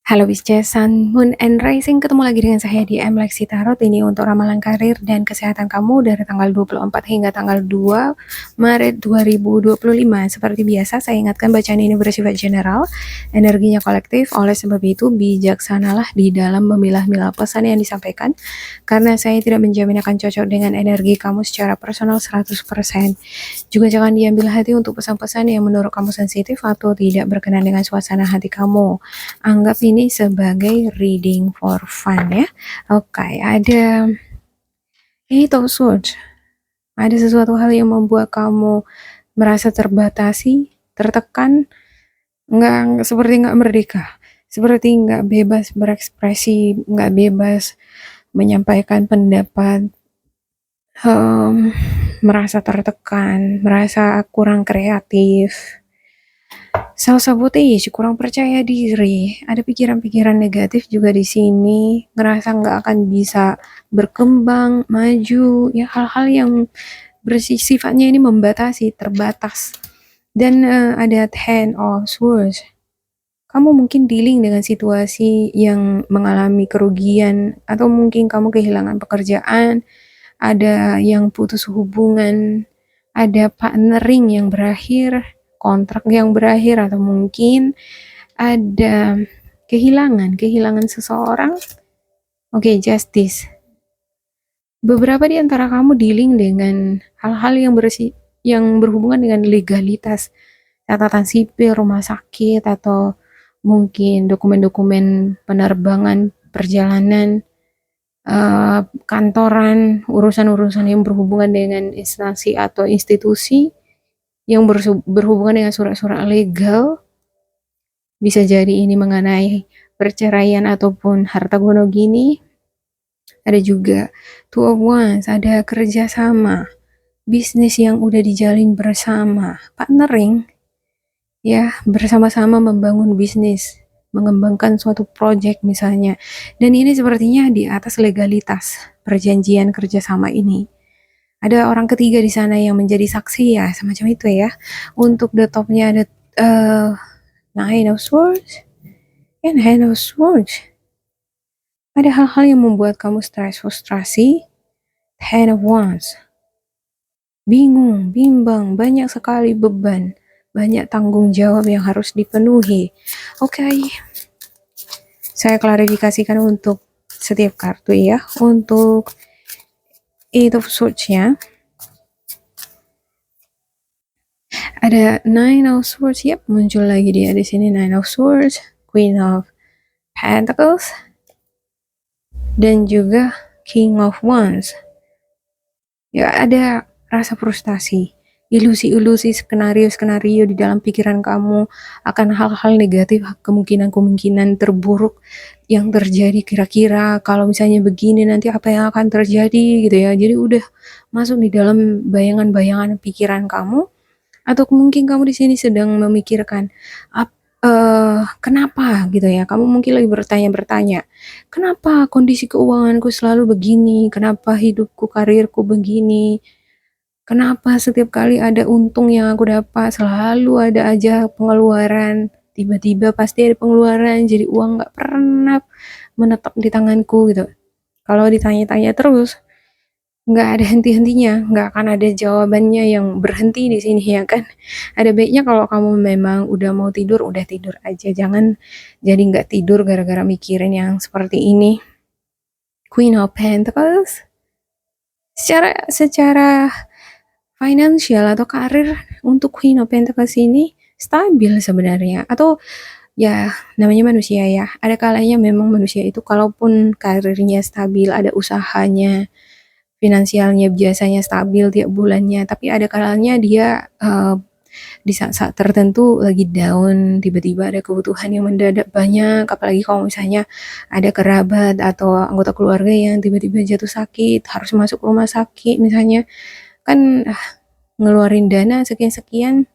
Halo Pisces, Sun, Moon, and Rising. Ketemu lagi dengan saya di M. Lexi Tarot. Ini untuk ramalan karir dan kesehatan kamu dari tanggal 24 hingga tanggal 2 Maret 2025. Seperti biasa, saya ingatkan bacaan ini bersifat general, energinya kolektif. Oleh sebab itu, bijaksanalah di dalam memilah-milah pesan yang disampaikan, karena saya tidak menjamin akan cocok dengan energi kamu secara personal 100%. Juga jangan diambil hati untuk pesan-pesan yang menurut kamu sensitif atau tidak berkenan dengan suasana hati kamu. Anggap ini sebagai reading for fun ya. Oke, ada Eight of Swords. Ada sesuatu hal yang membuat kamu merasa terbatasi, tertekan, seperti nggak merdeka, seperti nggak bebas berekspresi, nggak bebas menyampaikan pendapat, merasa tertekan, merasa kurang kreatif, self-sabotage, kurang percaya diri, ada pikiran-pikiran negatif juga di sini, ngerasa nggak akan bisa berkembang, maju, ya hal-hal yang sifatnya ini membatasi, terbatas. Dan ada Ten of Swords. Kamu mungkin dealing dengan situasi yang mengalami kerugian, atau mungkin kamu kehilangan pekerjaan, ada yang putus hubungan, ada partnering yang berakhir, kontrak yang berakhir, atau mungkin ada kehilangan seseorang. Oke, justice. Beberapa di antara kamu dealing dengan hal-hal yang berhubungan dengan legalitas, catatan sipil, rumah sakit, atau mungkin dokumen-dokumen penerbangan, perjalanan, kantoran, urusan-urusan yang berhubungan dengan instansi atau institusi, yang berhubungan dengan surat-surat legal. Bisa jadi ini mengenai perceraian ataupun harta gono gini. Ada juga Two of Wands, ada kerjasama, bisnis yang udah dijalin bersama, partnering, ya, bersama-sama membangun bisnis, mengembangkan suatu project misalnya. Dan ini sepertinya di atas legalitas perjanjian kerjasama ini. Ada orang ketiga di sana yang menjadi saksi, ya, semacam itu ya. Untuk the topnya ada Nine of Swords and Hand of Swords. Ada hal-hal yang membuat kamu stres, frustrasi. Ten of Wands. Bingung, bimbang, banyak sekali beban, banyak tanggung jawab yang harus dipenuhi. Oke. Saya klarifikasikan untuk setiap kartu ya. Untuk Eight of Swords-nya, ada Nine of Swords. Yap, muncul lagi dia di sini. Nine of Swords, Queen of Pentacles, dan juga King of Wands. Ya, ada rasa frustasi, ilusi-ilusi, skenario-skenario di dalam pikiran kamu akan hal-hal negatif, kemungkinan-kemungkinan terburuk yang terjadi, kira-kira kalau misalnya begini nanti apa yang akan terjadi gitu ya. Jadi udah masuk di dalam bayangan-bayangan pikiran kamu, atau mungkin kamu di sini sedang memikirkan kenapa gitu ya. Kamu mungkin lagi bertanya-bertanya, kenapa kondisi keuanganku selalu begini, kenapa hidupku, karirku begini, kenapa setiap kali ada untung yang aku dapat selalu ada aja pengeluaran, tiba-tiba pasti ada pengeluaran, jadi uang gak pernah menetap di tanganku gitu. Kalau ditanya-tanya terus, nggak ada henti-hentinya, nggak akan ada jawabannya yang berhenti di sini ya kan. Ada baiknya kalau kamu memang udah mau tidur, udah tidur aja, jangan jadi nggak tidur gara-gara mikirin yang seperti ini. Queen of Pentacles. Secara financial atau karir untuk Queen of Pentacles ini stabil sebenarnya, atau ya namanya manusia ya, ada kalanya memang manusia itu kalaupun karirnya stabil, ada usahanya, finansialnya biasanya stabil tiap bulannya, tapi ada kalanya dia di saat-saat tertentu lagi down, tiba-tiba ada kebutuhan yang mendadak banyak, apalagi kalau misalnya ada kerabat atau anggota keluarga yang tiba-tiba jatuh sakit, harus masuk rumah sakit misalnya, kan ngeluarin dana sekian-sekian.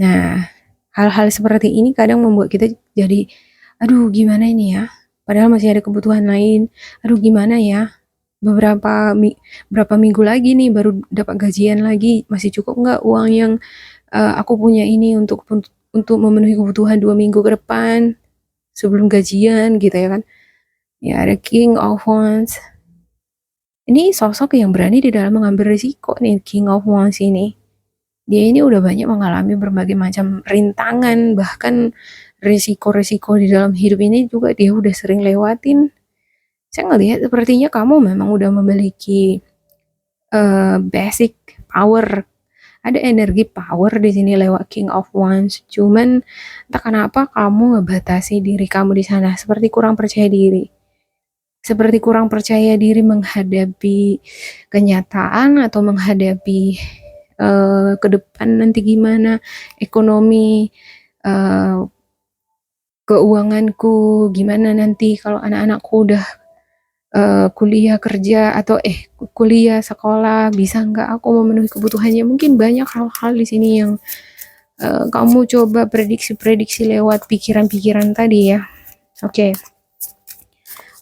Nah, hal-hal seperti ini kadang membuat kita jadi, aduh gimana ini ya, padahal masih ada kebutuhan lain, aduh gimana ya, berapa minggu lagi nih baru dapat gajian lagi, masih cukup nggak uang yang aku punya ini untuk memenuhi kebutuhan 2 minggu ke depan. sebelum gajian gitu ya kan. Ya ada King of Wands. Ini sosok yang berani di dalam mengambil risiko nih, King of Wands ini. Dia ini udah banyak mengalami berbagai macam rintangan, bahkan risiko-risiko di dalam hidup ini juga dia udah sering lewatin. Saya ngelihat sepertinya kamu memang udah memiliki basic power, ada energi power di sini lewat King of Wands. Cuman entah kenapa kamu ngebatasi diri kamu di sana, seperti kurang percaya diri. Seperti kurang percaya diri menghadapi kenyataan atau menghadapi ke depan nanti gimana ekonomi, keuanganku, gimana nanti kalau anak-anakku udah kuliah kerja atau kuliah sekolah bisa nggak aku memenuhi kebutuhannya. Mungkin banyak hal-hal di sini yang kamu coba prediksi-prediksi lewat pikiran-pikiran tadi ya. Oke.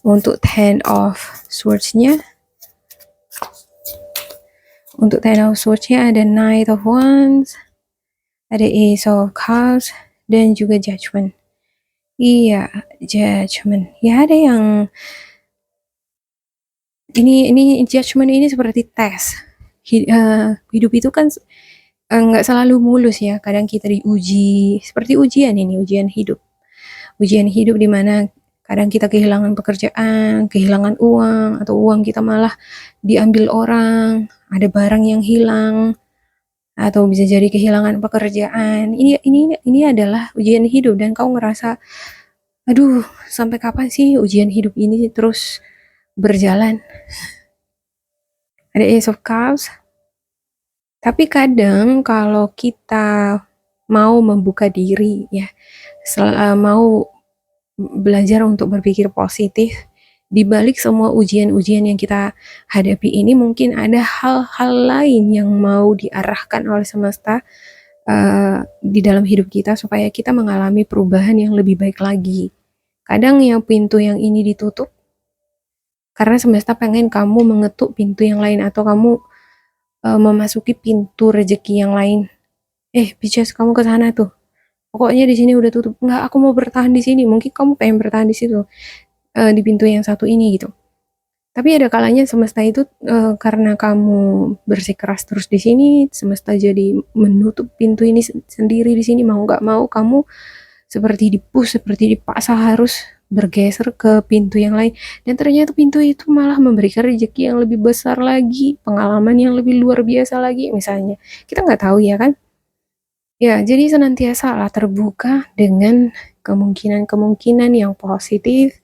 Untuk Ten of Swords-nya, ada Knight of Wands, ada Ace of Cups, dan juga Judgment. Iya, Judgment. Ya ada yang ini Judgment ini seperti tes. Hidup itu kan nggak selalu mulus ya. Kadang kita diuji, seperti ujian ini, ujian hidup. Ujian hidup di mana kadang kita kehilangan pekerjaan, kehilangan uang, atau uang kita malah diambil orang, ada barang yang hilang, atau bisa jadi kehilangan pekerjaan. Ini adalah ujian hidup dan kau ngerasa, aduh, sampai kapan sih ujian hidup ini terus berjalan? Ada Ace of Cups. Tapi kadang kalau kita mau membuka diri ya, mau belajar untuk berpikir positif, di balik semua ujian-ujian yang kita hadapi ini mungkin ada hal-hal lain yang mau diarahkan oleh semesta di dalam hidup kita supaya kita mengalami perubahan yang lebih baik lagi. Kadang yang pintu yang ini ditutup karena semesta pengen kamu mengetuk pintu yang lain atau kamu memasuki pintu rezeki yang lain. Bitches, kamu ke sana tuh. Pokoknya di sini udah tutup. Enggak, aku mau bertahan di sini. Mungkin kamu pengen bertahan di situ, di pintu yang satu ini gitu. Tapi ada kalanya semesta itu karena kamu bersikeras terus di sini, semesta jadi menutup pintu ini sendiri di sini. Mau nggak mau kamu seperti dipush, seperti dipaksa harus bergeser ke pintu yang lain. Dan ternyata pintu itu malah memberikan rezeki yang lebih besar lagi, pengalaman yang lebih luar biasa lagi misalnya. Kita nggak tahu ya kan? Ya, jadi senantiasa lah terbuka dengan kemungkinan-kemungkinan yang positif,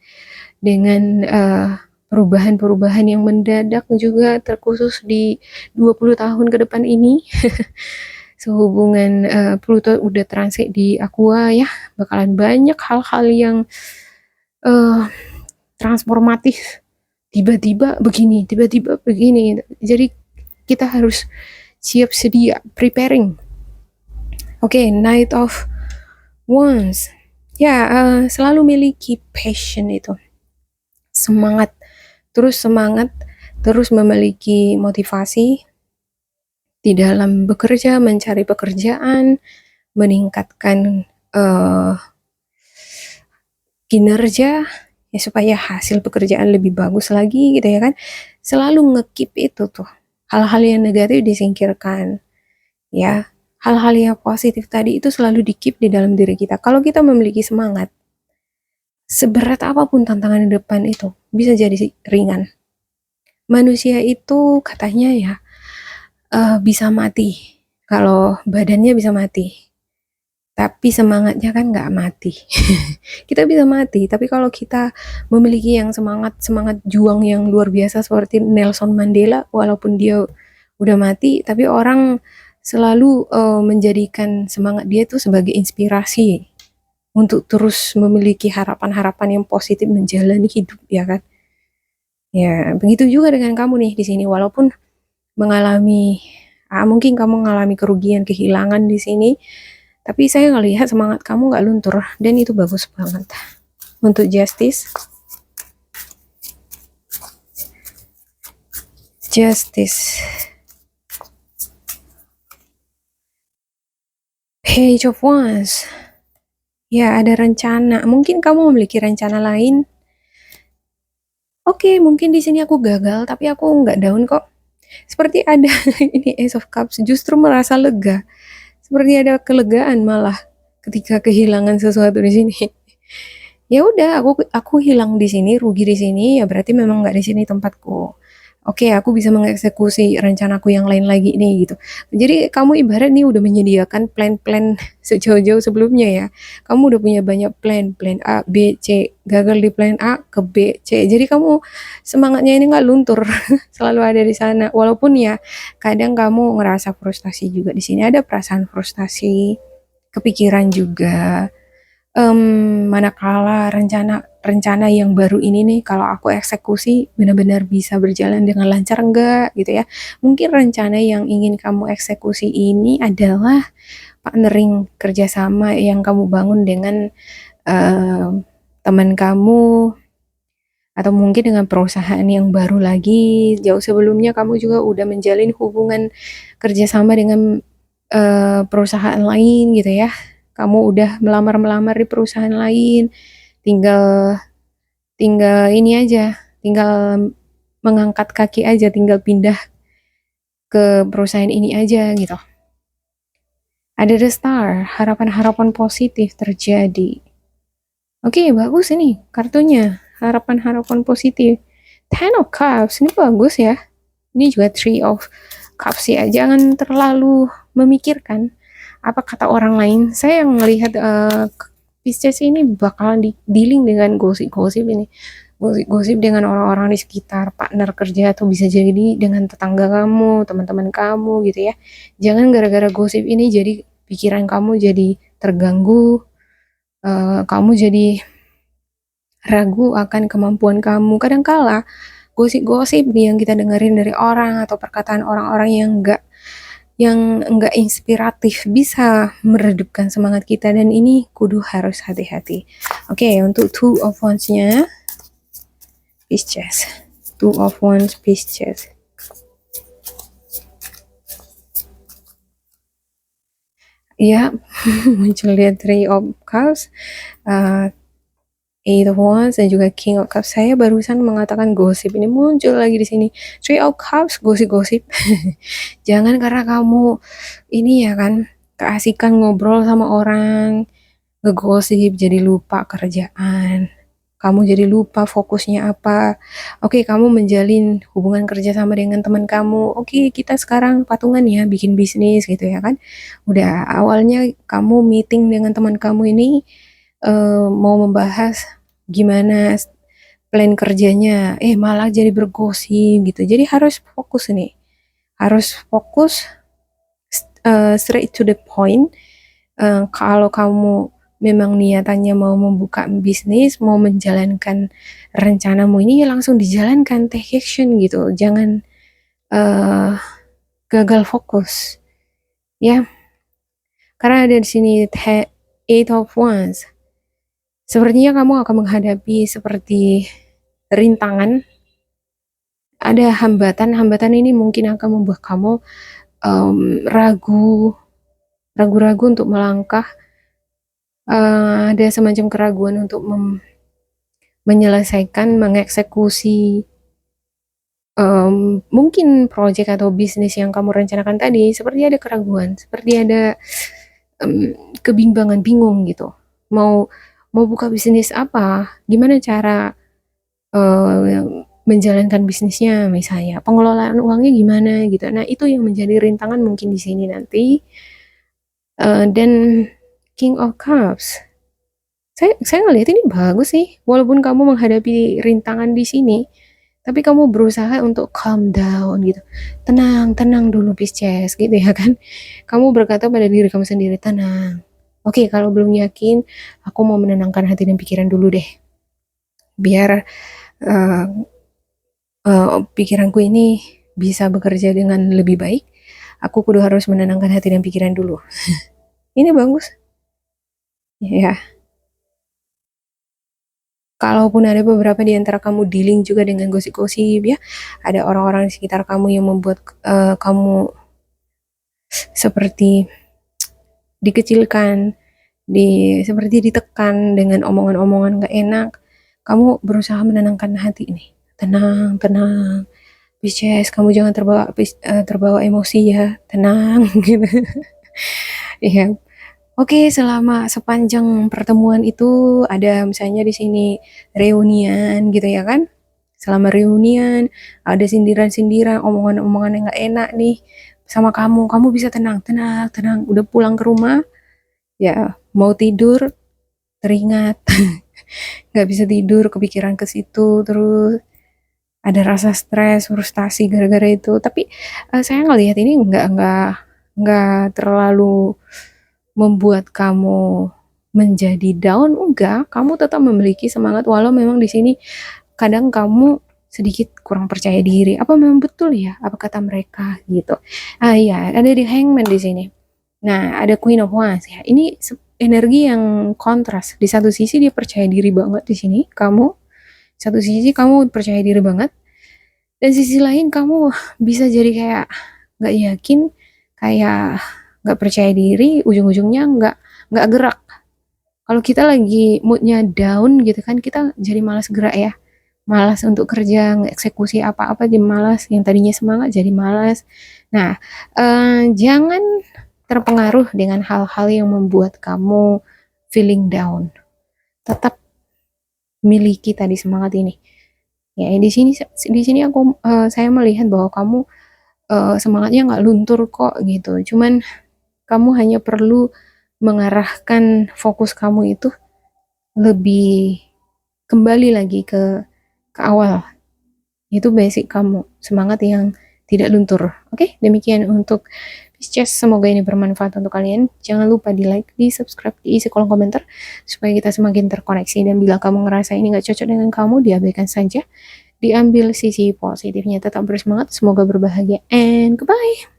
dengan perubahan-perubahan yang mendadak juga terkhusus di 20 tahun ke depan ini. Sehubungan Pluto udah transit di Aqua ya, bakalan banyak hal-hal yang transformatif. Tiba-tiba begini, tiba-tiba begini. Jadi kita harus siap sedia, preparing. Oke, Knight of Wands. Ya, selalu miliki passion itu. Semangat, terus memiliki motivasi di dalam bekerja, mencari pekerjaan, meningkatkan kinerja ya supaya hasil pekerjaan lebih bagus lagi gitu ya kan. Selalu ngekip itu tuh. Hal-hal yang negatif disingkirkan. Ya, hal-hal yang positif tadi itu selalu dikip di dalam diri kita. Kalau kita memiliki semangat, seberat apapun tantangan di depan itu bisa jadi ringan. Manusia itu katanya ya bisa mati kalau badannya bisa mati, tapi semangatnya kan nggak mati. Kita bisa mati, tapi kalau kita memiliki yang semangat juang yang luar biasa seperti Nelson Mandela, walaupun dia udah mati, tapi orang selalu menjadikan semangat dia itu sebagai inspirasi untuk terus memiliki harapan-harapan yang positif menjalani hidup ya kan. Ya, begitu juga dengan kamu nih di sini, walaupun mengalami mungkin kamu mengalami kerugian, kehilangan di sini, tapi saya ngelihat semangat kamu nggak luntur dan itu bagus banget. Untuk Justice, Page of Wands, Ya, ada rencana. Mungkin kamu memiliki rencana lain. Oke, mungkin di sini aku gagal, tapi aku nggak down kok. Seperti ada ini Ace of Cups, justru merasa lega. Seperti ada kelegaan malah ketika kehilangan sesuatu di sini. Ya udah, aku hilang di sini, rugi di sini, ya berarti memang nggak di sini tempatku. Oke, aku bisa mengeksekusi rencanaku yang lain lagi nih gitu. Jadi kamu ibarat nih udah menyediakan plan-plan sejauh-jauh sebelumnya ya. Kamu udah punya banyak plan A, B, C, gagal di plan A ke B, C. Jadi kamu semangatnya ini nggak luntur, selalu ada di sana. Walaupun ya kadang kamu ngerasa frustasi juga di sini, ada perasaan frustasi, kepikiran juga. Manakala rencana yang baru ini nih kalau aku eksekusi benar-benar bisa berjalan dengan lancar enggak gitu ya. Mungkin rencana yang ingin kamu eksekusi ini adalah partnering kerjasama yang kamu bangun dengan teman kamu atau mungkin dengan perusahaan yang baru lagi. Jauh sebelumnya kamu juga udah menjalin hubungan kerjasama dengan perusahaan lain gitu ya. Kamu udah melamar-melamar di perusahaan lain, tinggal tinggal ini aja, tinggal mengangkat kaki aja, tinggal pindah ke perusahaan ini aja gitu. Ada the star, harapan-harapan positif terjadi. Oke, bagus ini kartunya, harapan-harapan positif. Ten of Cups, ini bagus ya. Ini juga Three of Cups ya, jangan terlalu memikirkan apa kata orang lain. Saya yang melihat Pisces ini bakalan dealing dengan gosip-gosip ini. Gosip dengan orang-orang di sekitar, partner kerja, atau bisa jadi dengan tetangga kamu, teman-teman kamu gitu ya. Jangan gara-gara gosip ini jadi pikiran kamu jadi terganggu, kamu jadi ragu akan kemampuan kamu. Kadangkala gosip-gosip yang kita dengerin dari orang atau perkataan orang-orang yang enggak inspiratif bisa meredupkan semangat kita, dan ini kudu harus hati-hati. Oke, untuk Two of Wands-nya Pisces. Two of Wands Pisces. Ya, muncul dia Three of Cups, Eight of Wands dan juga King of Cups. Saya barusan mengatakan gosip, ini muncul lagi di sini. Three of Cups, gosip-gosip. Jangan karena kamu ini ya kan keasikan ngobrol sama orang, ngegosip jadi lupa kerjaan. Kamu jadi lupa fokusnya apa. Oke, kamu menjalin hubungan kerja sama dengan teman kamu. Oke, kita sekarang patungan ya, bikin bisnis gitu ya kan. Udah awalnya kamu meeting dengan teman kamu ini mau membahas gimana plan kerjanya, malah jadi bergosip gitu. Jadi harus fokus nih, harus fokus, straight to the point. Kalau kamu memang niatannya mau membuka bisnis, mau menjalankan rencanamu ini, ya langsung dijalankan, take action gitu. Jangan uh, gagal fokus, ya. Karena ada di sini Eight of Wands. Sepertinya kamu akan menghadapi seperti rintangan, ada hambatan ini mungkin akan membuat kamu ragu-ragu untuk melangkah. Ada semacam keraguan untuk menyelesaikan, mengeksekusi mungkin proyek atau bisnis yang kamu rencanakan tadi. Seperti ada keraguan, seperti ada kebimbangan, bingung gitu. Mau buka bisnis apa? Gimana cara menjalankan bisnisnya misalnya, pengelolaan uangnya gimana gitu. Nah, itu yang menjadi rintangan mungkin di sini nanti. Dan King of Cups. Saya ngelihat ini bagus sih. Walaupun kamu menghadapi rintangan di sini, tapi kamu berusaha untuk calm down gitu. Tenang, tenang dulu Pisces gitu ya kan. Kamu berkata pada diri kamu sendiri, tenang. Oke, kalau belum yakin, aku mau menenangkan hati dan pikiran dulu deh. Biar uh, pikiranku ini bisa bekerja dengan lebih baik. Aku kudu harus menenangkan hati dan pikiran dulu. Ini bagus. Ya, kalaupun ada beberapa di antara kamu dealing juga dengan gosip-gosip ya, ada orang-orang di sekitar kamu yang membuat kamu seperti dikecilkan, seperti ditekan dengan omongan-omongan gak enak, kamu berusaha menenangkan hati nih. Tenang, tenang. Pisces, kamu jangan terbawa emosi ya. Tenang gitu. Iya. Oke, selama sepanjang pertemuan itu ada misalnya di sini reunian gitu ya kan? Selama reunian ada sindiran-sindiran, omongan-omongan yang gak enak nih sama kamu. Kamu bisa tenang, tenang, tenang. Udah pulang ke rumah, ya mau tidur teringat nggak bisa tidur kepikiran ke situ terus ada rasa stres frustasi gara-gara itu tapi saya ngelihat ini nggak terlalu membuat kamu menjadi down enggak kamu tetap memiliki semangat walau memang di sini kadang kamu sedikit kurang percaya diri apa memang betul ya apa kata mereka gitu iya ada di hangman di sini. Nah, ada Queen of Wands ya. Ini energi yang kontras. Di satu sisi dia percaya diri banget di sini, kamu. Satu sisi kamu percaya diri banget. Dan sisi lain kamu bisa jadi kayak nggak yakin, kayak nggak percaya diri, ujung-ujungnya nggak gerak. Kalau kita lagi moodnya down gitu kan, kita jadi malas gerak ya. Malas untuk kerja, ngeksekusi apa-apa jadi malas. Yang tadinya semangat jadi malas. Nah, jangan terpengaruh dengan hal-hal yang membuat kamu feeling down. Tetap miliki tadi semangat ini. Ya, di sini saya melihat bahwa kamu semangatnya nggak luntur kok gitu. Cuman kamu hanya perlu mengarahkan fokus kamu itu lebih kembali lagi ke awal. Itu basic kamu, semangat yang tidak luntur. Oke, demikian untuk Pisces, semoga ini bermanfaat untuk kalian. Jangan lupa di like, di subscribe, diisi kolom komentar supaya kita semakin terkoneksi. Dan bila kamu ngerasa ini gak cocok dengan kamu, diabaikan saja. Diambil sisi positifnya, tetap bersemangat, semoga berbahagia, and goodbye.